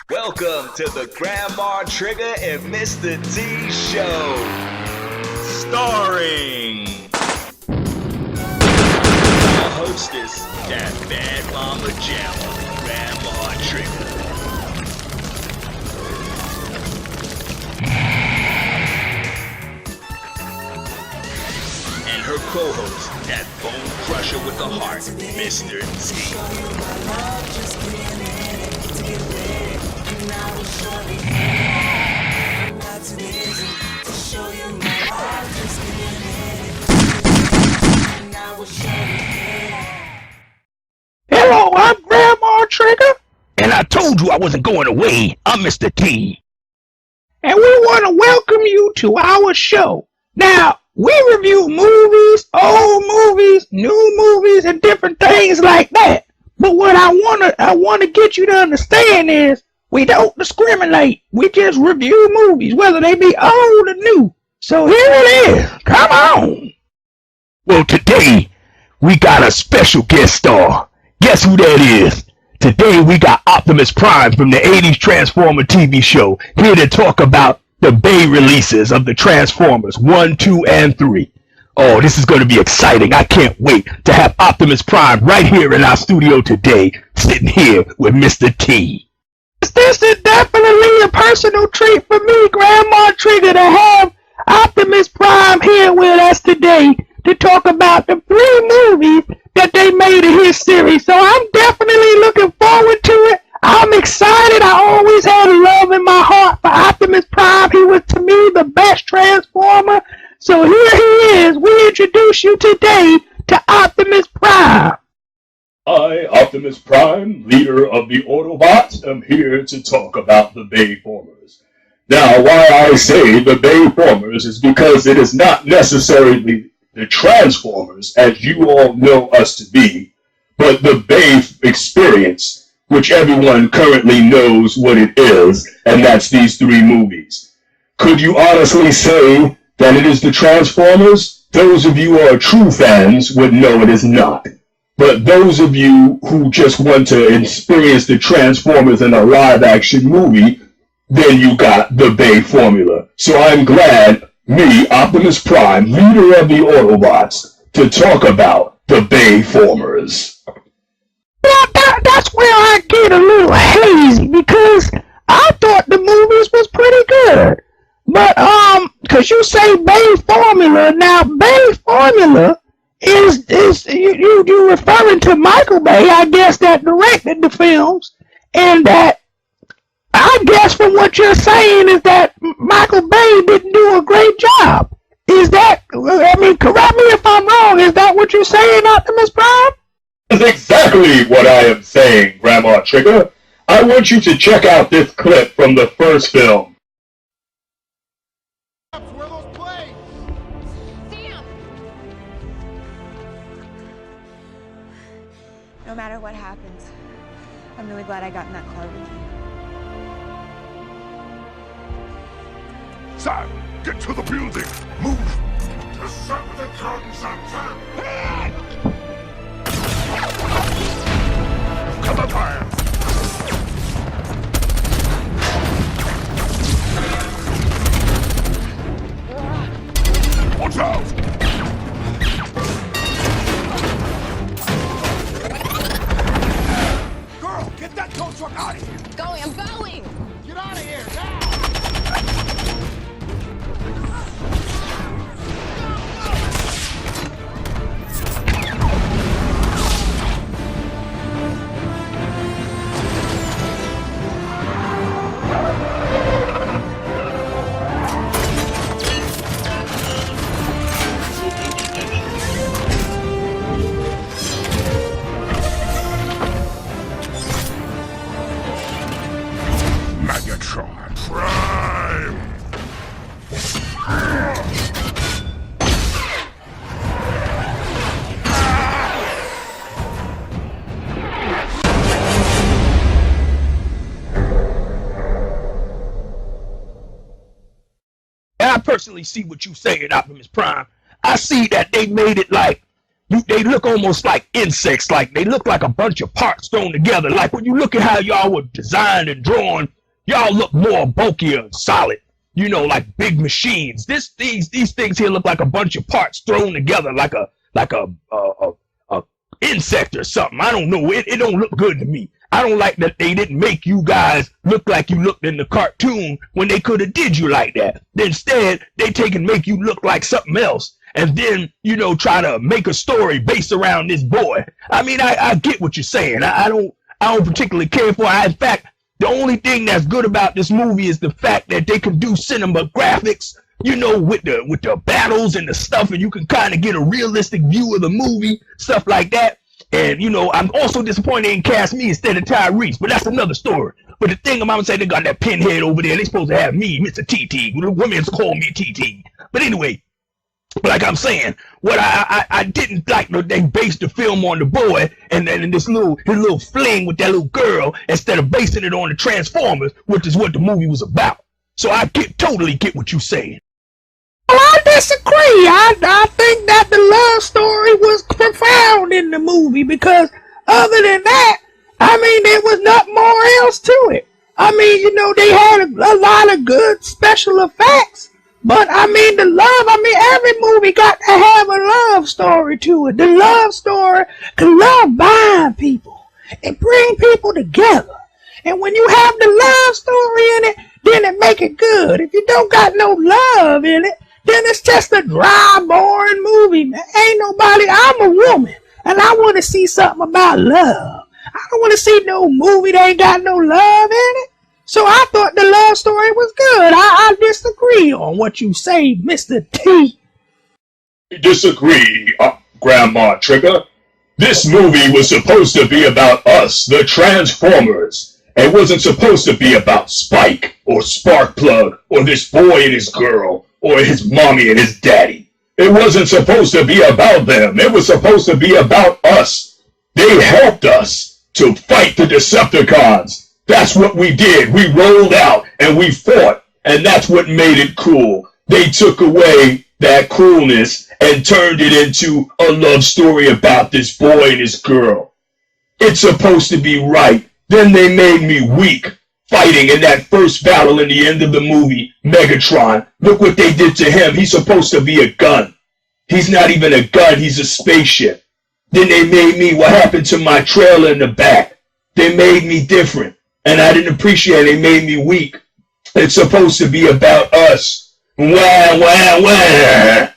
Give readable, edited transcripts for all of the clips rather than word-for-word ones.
Welcome to the Grandma Trigger and Mr. T Show. Starring our hostess, that bad mama jamma, Grandma Trigger. And her co-host, that bone crusher with a heart, Mr. T. Hello, I'm Grandma Trigger, and I told you I wasn't going away. I'm Mr. T. And we want to welcome you to our show. Now, we review movies, old movies, new movies, and different things like that. But what I want to get you to understand is we don't discriminate. We just review movies, whether they be old or new. So here it is. Come on. Well, today we got a special guest star. Guess who that is? Today we got Optimus Prime from the 80s Transformer TV show here to talk about the Bay releases of the Transformers 1, 2, and 3. Oh, this is going to be exciting. I can't wait to have Optimus Prime right here in our studio today, sitting here with Mr. T. This is definitely a personal treat for me, Grandma Trigger, to have Optimus Prime here with us today to talk about the 3 movies that they made in his series. So I'm definitely looking forward to it. I'm excited. I always had love in my heart for Optimus Prime. He was, to me, the best Transformer. So here he is. We introduce you today to Optimus Prime. I, Optimus Prime, leader of the Autobots, am here to talk about the Bayformers. Now, why I say the Bayformers is because it is not necessarily the Transformers, as you all know us to be, but the Bay experience, which everyone currently knows what it is, and that's these 3 movies. Could you honestly say that it is the Transformers? Those of you who are true fans would know it is not. But those of you who just want to experience the Transformers in a live-action movie, then you got the Bay formula. So I'm glad, me, Optimus Prime, leader of the Autobots, to talk about the Bayformers. That's where I get a little hazy, because I thought the movies was pretty good. But, cause you say Bay formula, now Bay formula is you referring to Michael Bay, I guess, that directed the films, and that I guess from what you're saying is that Michael Bay didn't do a great job. Is that, I mean, correct me if I'm wrong, is that what you're saying, Optimus Prime? That's exactly what I am saying, Grandma Trigger. I want you to check out this clip from the first film. Where those planes? Sam! No matter what happens, I'm really glad I got in that car with you. Sam, get to the building! Move! To set the curtains up! Cover fire! Watch out! Girl, get that tow truck out of here! I'm going! Get out of here, now! I personally see what you saying, Optimus Prime. I see that they made it like, they look almost like insects, like they look like a bunch of parts thrown together. Like when you look at how y'all were designed and drawn Y'all look more bulkier and solid. You know, like big machines. These things here look like a bunch of parts thrown together, like a insect or something. I don't know. It don't look good to me. I don't like that they didn't make you guys look like you looked in the cartoon when they could have did you like that. Instead, they take and make you look like something else, and then, you know, try to make a story based around this boy. I mean, I get what you're saying. I don't particularly care for it. In fact, the only thing that's good about this movie is the fact that they can do cinema graphics, you know, with the battles and the stuff, and you can kind of get a realistic view of the movie, stuff like that. And, you know, I'm also disappointed in cast me instead of Tyrese, but that's another story. But the thing I'm gonna say, they got that pinhead over there. They supposed to have me, Mr. TT. The women's call me TT. But anyway, like I'm saying, what I didn't like that they based the film on the boy and then his little fling with that little girl instead of basing it on the Transformers, which is what the movie was about. So I totally get what you're saying. Well, I disagree. I think that the love story was profound in the movie because other than that, I mean, there was not more else to it. I mean, you know, they had a lot of good special effects, but I mean, every movie got to have a love story to it. The love story can love bind people and bring people together. And when you have the love story in it, then it make it good. If you don't got no love in it, then it's just a dry, boring movie. Ain't nobody, I'm a woman, and I want to see something about love. I don't want to see no movie that ain't got no love in it. So I thought the love story was good. I disagree on what you say, Mr. T. Disagree, Grandma Trigger. This movie was supposed to be about us, the Transformers. It wasn't supposed to be about Spike, or Sparkplug, or this boy and his girl, or his mommy and his daddy. It wasn't supposed to be about them. It was supposed to be about us. They helped us to fight the Decepticons. That's what we did. We rolled out and we fought, and that's what made it cool. They took away that coolness and turned it into a love story about this boy and his girl. It's supposed to be right. Then they made me weak, fighting in that first battle in the end of the movie, Megatron. Look what they did to him. He's supposed to be a gun. He's not even a gun. He's a spaceship. Then they made me, what happened to my trailer in the back? They made me different, and I didn't appreciate it. They made me weak. It's supposed to be about us. Wah, wah, wah.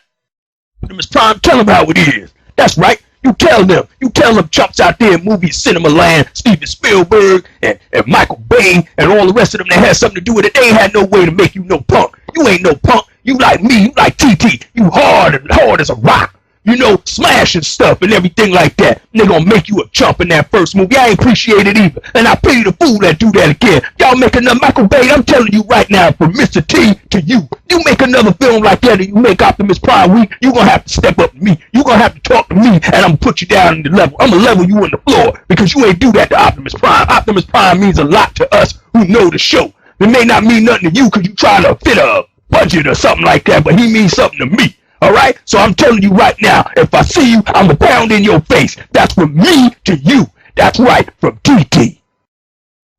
Optimus Prime, tell them how it is. That's right. You tell them chumps out there in movie cinema land, Steven Spielberg and Michael Bay and all the rest of them that had something to do with it. They ain't had no way to make you no punk. You ain't no punk. You like me. You like TT. You hard as a rock. You know, smashing stuff and everything like that. And they gonna make you a chump in that first movie. I ain't appreciate it either. And I pity the fool that do that again. Y'all make another Michael Bay, I'm telling you right now, from Mr. T to you. You make another film like that and you make Optimus Prime weak, you gonna have to step up to me. You gonna have to talk to me and I'm gonna put you down in the level. I'm gonna level you in the floor because you ain't do that to Optimus Prime. Optimus Prime means a lot to us who know the show. It may not mean nothing to you because you try to fit a budget or something like that, but he means something to me. Alright? So I'm telling you right now, if I see you, I'm a pound in your face. That's from me to you. That's right, from TT.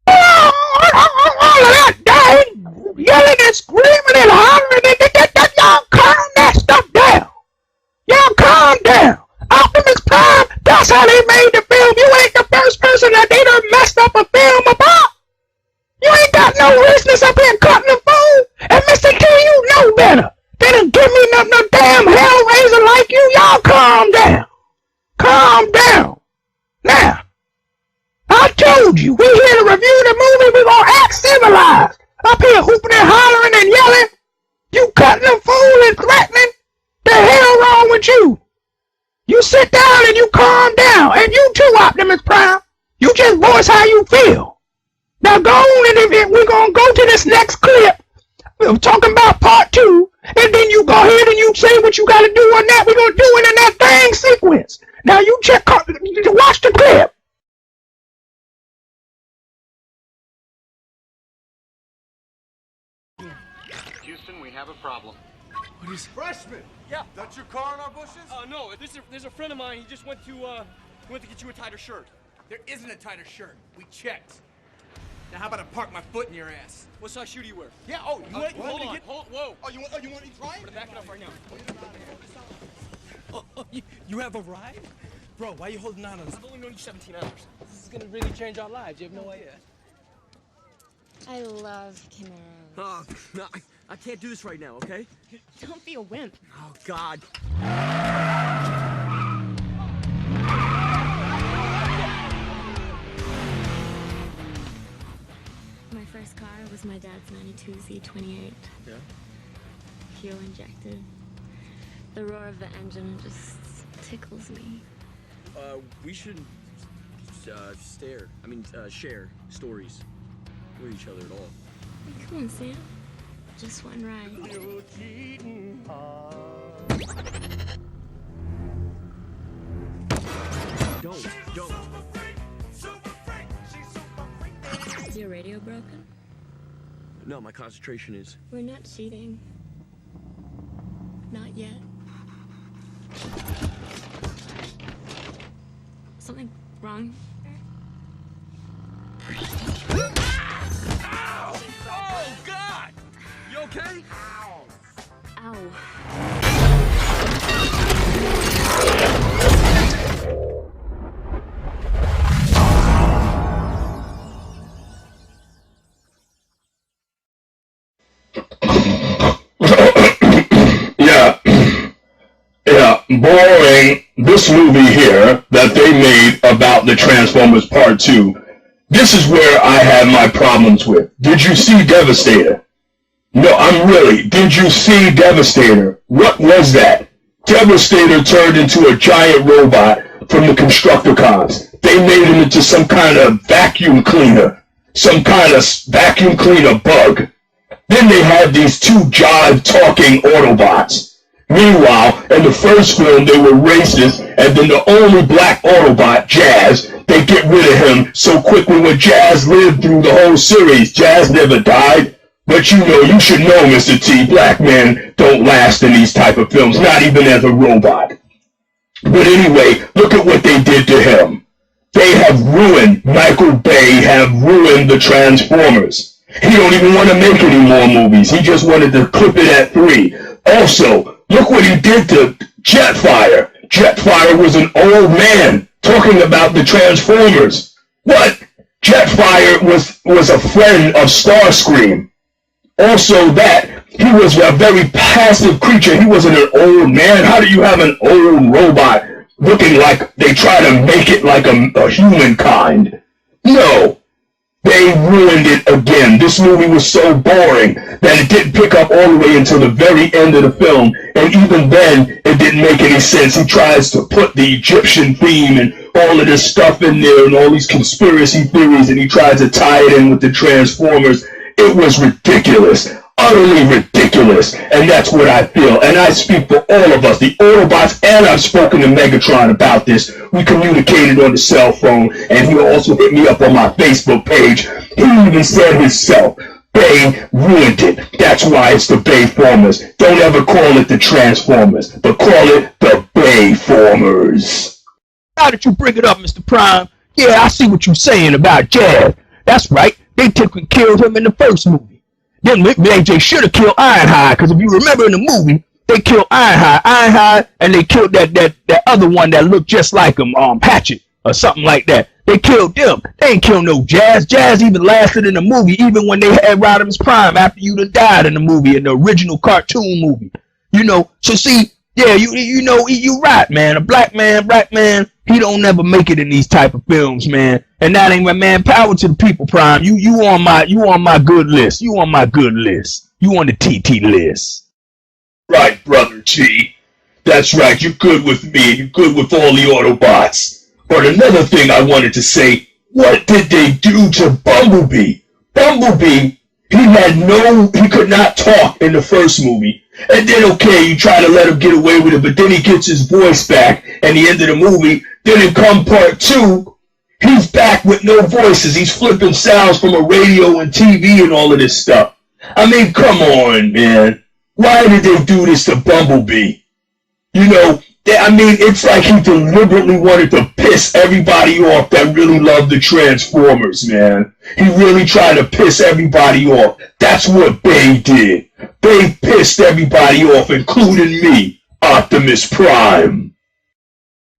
All of that dang yelling and screaming and hollering and y'all calm that stuff down. Y'all calm down. Optimus Prime, that's how they made the film. You ain't the first person that they done messed up a film about. You ain't got no business up here cutting the fool. And Mr. T, you know better. They done give me no damn hellraiser like you. Y'all calm down. Calm down. Now, I told you, we here to review the movie. We gonna act civilized. Up here hooping and hollering and yelling. You cutting a fool and threatening. The hell wrong with you? You sit down and you calm down. And you too, Optimus Prime. You just voice how you feel. Now go on and we're gonna go to this next clip. We're talking about part 2. And then you go ahead and you say what you gotta do on that. We're gonna do it in that dang sequence. Now you watch the clip. Houston, we have a problem. What is freshman? Yeah. That's your car in our bushes? No, there's a friend of mine. He just went to get you a tighter shirt. There isn't a tighter shirt. We checked. Now how about I park my foot in your ass? What size shoe do you wear? Yeah, oh, you want Hold me to on. get... Whoa. Oh, you want me to try I'm it? gonna back it up right now. Oh, you have a ride? Bro, why are you holding on to this? I've only known you 17 hours. This is gonna really change our lives. You have no idea. I love Camaros. Oh, no, I can't do this right now, okay? Don't be a wimp. Oh, God. My first car was my dad's 92 Z28. Yeah? Fuel injected. The roar of the engine just tickles me. We should share stories with each other at all. Come on, Sam. Just one ride. Don't. Is your radio broken? No, my concentration is. We're not cheating. Not yet. Something wrong? Oh, God! You okay? Ow. Yeah, boring. This movie here that they made about the Transformers Part 2, this is where I have my problems with. Did you see Devastator? No, did you see Devastator? What was that? Devastator turned into a giant robot from the Constructicons. They made him into some kind of vacuum cleaner. Some kind of vacuum cleaner bug. Then they had these two jive talking Autobots. Meanwhile, in the first film, they were racist, and then the only black Autobot, Jazz, they get rid of him so quickly when Jazz lived through the whole series. Jazz never died. But you should know, Mr. T, black men don't last in these type of films, not even as a robot. But anyway, look at what they did to him. They have ruined, Michael Bay have ruined the Transformers. He don't even want to make any more movies. He just wanted to clip it at 3. Also, look what he did to Jetfire. Jetfire was an old man talking about the Transformers. What? Jetfire was a friend of Starscream. Also that, he was a very passive creature. He wasn't an old man. How do you have an old robot looking like they try to make it like a humankind? No. They ruined it again. This movie was so boring that it didn't pick up all the way until the very end of the film. And even then, it didn't make any sense. He tries to put the Egyptian theme and all of this stuff in there and all these conspiracy theories, and he tries to tie it in with the Transformers. It was ridiculous. Utterly ridiculous. And that's what I feel. And I speak for all of us, the Autobots, and I've spoken to Megatron about this. We communicated on the cell phone, and he also hit me up on my Facebook page. He even said himself, Bay ruined it. That's why it's the Bayformers. Don't ever call it the Transformers, but call it the Bayformers. Now that you bring it up, Mr. Prime, yeah, I see what you're saying about Jazz. That's right. They took and killed him in the first movie. Then AJ should have killed Ironhide, because if you remember in the movie, they killed Ironhide, and they killed that other one that looked just like him, Hatchet, or something like that. They killed them. They ain't killed no Jazz. Jazz even lasted in the movie, even when they had Rodimus Prime after you done died in the movie, in the original cartoon movie. So see, yeah, you right, man. A black man, he don't never make it in these type of films, man. And that ain't my man. Power to the people, Prime. You on my good list. You on my good list. You on the TT list. Right, brother T. That's right. You're good with me. You're good with all the Autobots. But another thing I wanted to say, what did they do to Bumblebee? Bumblebee, he could not talk in the first movie. And then, okay, you try to let him get away with it, but then he gets his voice back at the end of the movie. Then in come part 2, he's back with no voices. He's flipping sounds from a radio and TV and all of this stuff. I mean, come on, man. Why did they do this to Bumblebee? They I mean, it's like he deliberately wanted to piss everybody off that really loved the Transformers, man. He really tried to piss everybody off. That's what Bay did. Bay pissed everybody off, including me, Optimus Prime.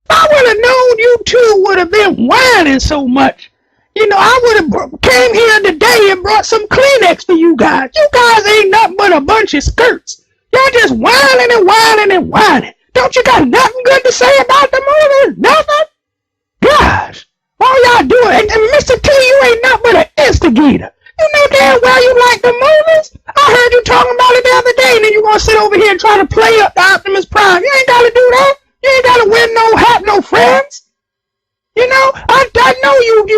I would have known you two would have been whining so much. You know, I would have came here today and brought some Kleenex for you guys. You guys ain't nothing but a bunch of skirts. Y'all just whining and whining and whining. Don't you got nothing good to say about the movie? Nothing? Gosh, all y'all doing, and Mr. T, you ain't nothing but an instigator. You know damn well you like the movies. I heard you talking about it the other day, and then you gonna sit over here and try to play up the Optimus Prime. You ain't gotta do that. You ain't gotta win no hat, no friends. You know, I know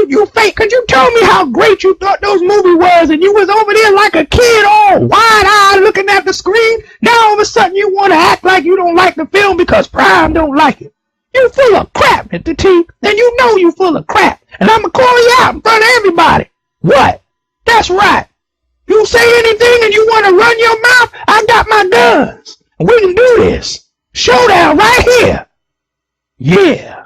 you fake, cause you told me how great you thought those movies was, and you was over there like a kid all wide-eyed looking at the screen. Now all of a sudden you want to act like you don't like the film because Prime don't like it. You full of crap, Mr. T, and you know you full of crap, and I'ma call you out in front of everybody. What? That's right. You say anything and you want to run your mouth, I got my guns, and we can do this. Showdown right here. Yeah.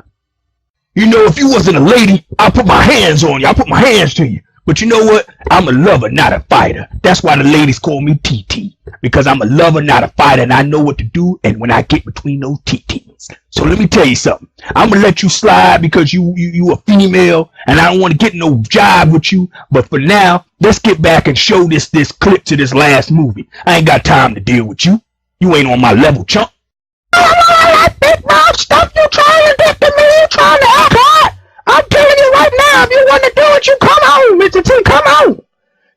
You know, if you wasn't a lady, I'll put my hands on you. I'll put my hands to you. But you know what? I'm a lover, not a fighter. That's why the ladies call me TT. Because I'm a lover, not a fighter, and I know what to do and when I get between those TTs. So let me tell you something. I'm going to let you slide because you a female, and I don't want to get no jive with you. But for now, let's get back and show this clip to this last movie. I ain't got time to deal with you. You ain't on my level, chump. That big mouth stuff you trying to get to me, you trying to act hard. I'm telling you right now, if you want to do it, you come on, Mr. T, come on.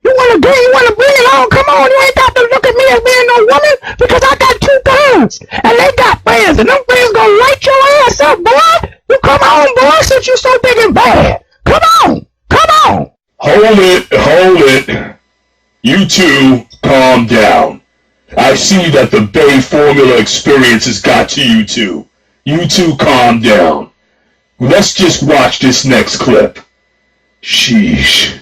You want to bring it on, come on. You ain't got to look at me as being no woman, because I got two guns, and they got friends, and them friends gonna light your ass up, boy. You come on, boy, since you so big and bad. Come on, come on. Hold it. You two, calm down. I see that the Bay formula experience has got to you two. You two calm down. Let's just watch this next clip. Sheesh.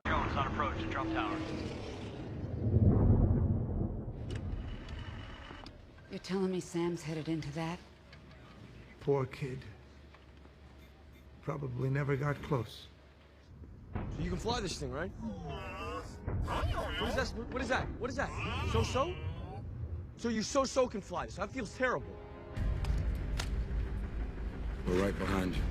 Jones on approach, drop tower. You're telling me Sam's headed into that? Poor kid. Probably never got close. So you can fly this thing, right? What is that? What is that? What is that? So-so? So you so-so can fly this. That feels terrible. We're right behind you.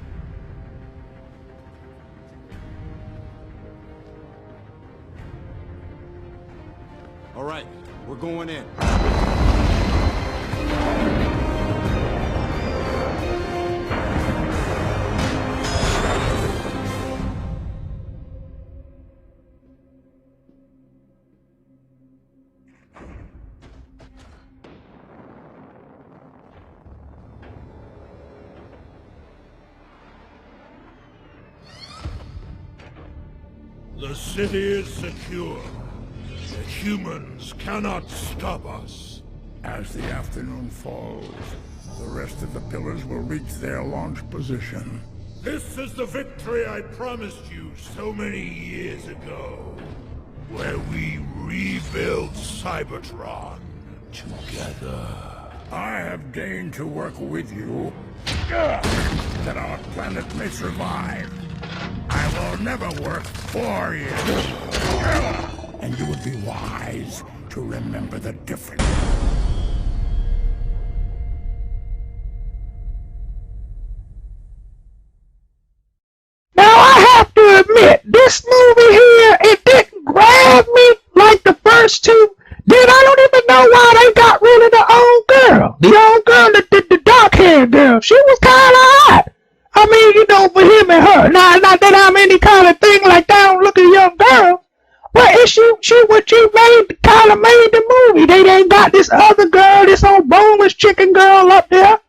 All right, we're going in. The city is secure. The humans cannot stop us. As the afternoon falls, the rest of the pillars will reach their launch position. This is the victory I promised you so many years ago, where we rebuild Cybertron together. I have deigned to work with you that our planet may survive. I will never work for you. And you would be wise to remember the difference. Now I have to admit, this movie here, it didn't grab me like the first two. Then I don't even know why they got rid of the old girl. The old girl, the dark-haired girl, she was kind of hot. I mean, you know, for him and her. Now, not that I'm any kind of thing like that, I don't look at young girls. But it's she kind of made the movie. They ain't got this other girl, this old boneless chicken girl up there.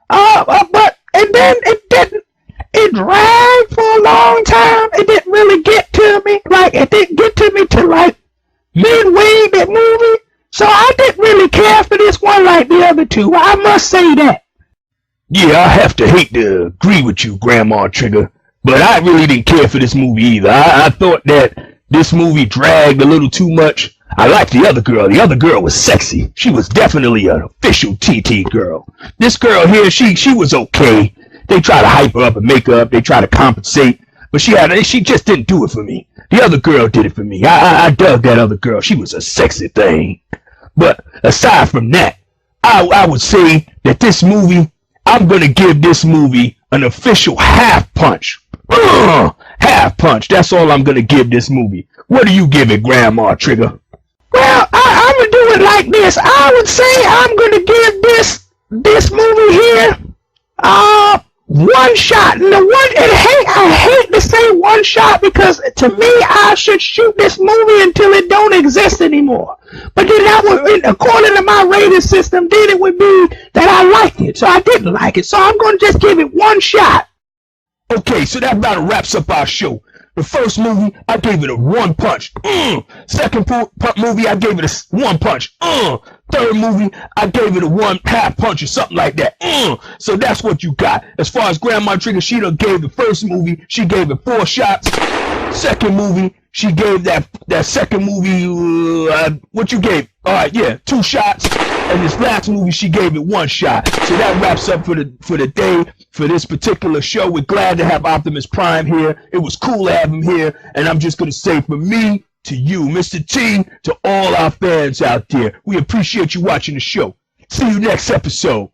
And then it dragged for a long time. It didn't really get to me. Like, it didn't get to me till like midway that movie. So I didn't really care for this one like the other two. I must say that. Yeah, I have to hate to agree with you, Grandma Trigger, but I really didn't care for this movie either. I thought that this movie dragged a little too much. I liked the other girl. The other girl was sexy. She was definitely an official TT girl. This girl here, she was okay. They try to hype her up and make her up. They try to compensate, but she just didn't do it for me. The other girl did it for me. I dug that other girl. She was a sexy thing. But aside from that, I would say that this movie, I'm gonna give this movie an official half punch. Half punch. That's all I'm gonna give this movie. What do you give it, Grandma Trigger? Well, I'm gonna do it like this. I would say I'm gonna give this movie here one shot. And I hate to say one shot, because to me I should shoot this movie until it don't exist anymore. But then that would, according to my rating system, then it would be that I liked it. So I didn't like it. So I'm gonna just give it one shot. Okay, so that about wraps up our show. The first movie, I gave it a one punch. Second movie, I gave it a one punch. Third movie, I gave it a one half punch or something like that. So that's what you got. As far as Grandma Trigger, she done gave the first movie, she gave it 4 shots. Second movie, she gave that second movie, what you gave? Alright, yeah, 2 shots. And this last movie, she gave it 1 shot. So that wraps up for the day, for this particular show. We're glad to have Optimus Prime here. It was cool to have him here. And I'm just going to say, from me to you, Mr. T, to all our fans out there, we appreciate you watching the show. See you next episode.